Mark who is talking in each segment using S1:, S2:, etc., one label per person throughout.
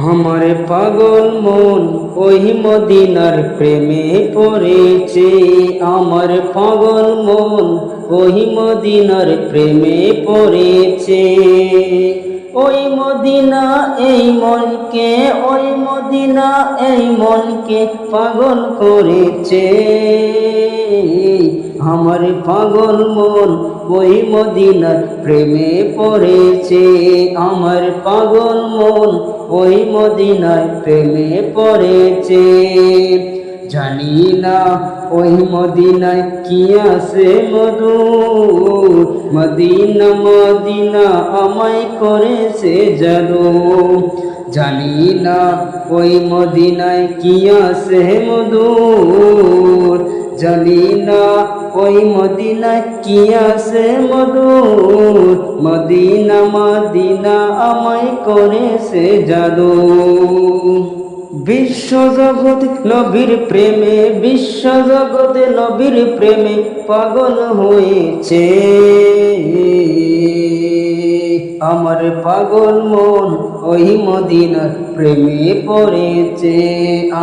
S1: আমার পাগল মন ওই মদিনার প্রেমে পড়েছে। আমার পাগল মন ওই মদিনার প্রেমে পড়েছে। ওই মদিনা এই মনকে, ওই মদিনা এই মনকে পাগল করেছে। আমার পাগল মন ওই মদিনার প্রেমে পড়েছে। আমার পাগল মন ওই মদিনার প্রেমে পড়েছে। জানি না ওই মদিনায় কি আছে মধু, মদিনা মদিনা আমায় করেছে জাদু। জানি না ওই মদিনায় কি আছে মধু, জানি না ওই মদিনায় কি আছে মধু। মদিনা মদিনা আমায় করেছে জাদু। বিশ্বজগৎ নবীর প্রেমে, বিশ্বজগৎ নবীর প্রেমে পাগল হয়েছে। আমার পাগল মন ওই মদিনার প্রেমে পড়েছে।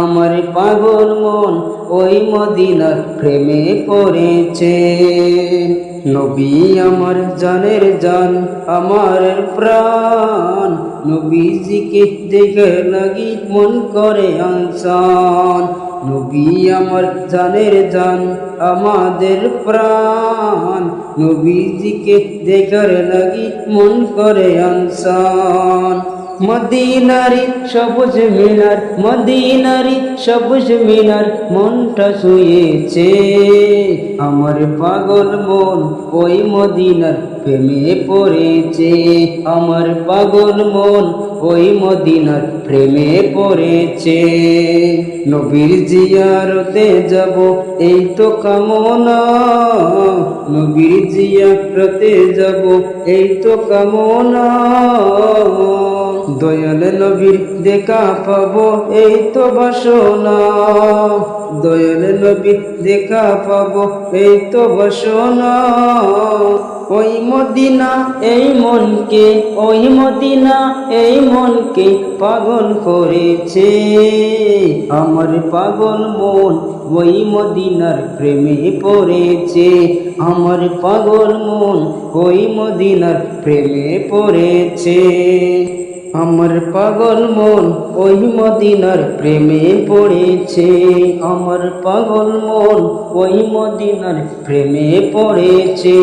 S1: আমার পাগল মন ওই মদিনার প্রেমে পড়েছে। নবী আমার জানের জান, আমার প্রাণ, নবীজিকে দেখে লাগি মন করে আনসান। নবী আমার জানের জান, আমাদের প্রাণ, নবীজিকে দেখার লাগি মন করে আনসান। মদিনারি সবুজ মিনার, মদিনারি সবুজ মিনার মনটা শুয়েছে। আমার পাগল মন ওই মদিনার প্রেমে পড়েছে। আমার পাগল মন ওই মদিনার প্রেমে পড়েছে। নবীর জিয়ারতে যাব এই তো কামনা, নবীর জিয়ারতে যাব এই তো কামনা। দয়াল নবীর দেখা পাবো এই তো বাসনা, দয়াল নবীর দেখা পাবো এই তো বাসনা। ওই মদিনা এই মনকে, ওই মদিনা এই মনকে পাগল করেছে। আমার পাগল মন ওই মদিনার প্রেমে পড়েছে। আমার পাগল মন ওই মদিনার প্রেমে পড়েছে। আমার পাগল মন ওই মদিনার প্রেমে পড়েছে। আমার পাগল মন ওই মদিনার প্রেমে পড়েছে।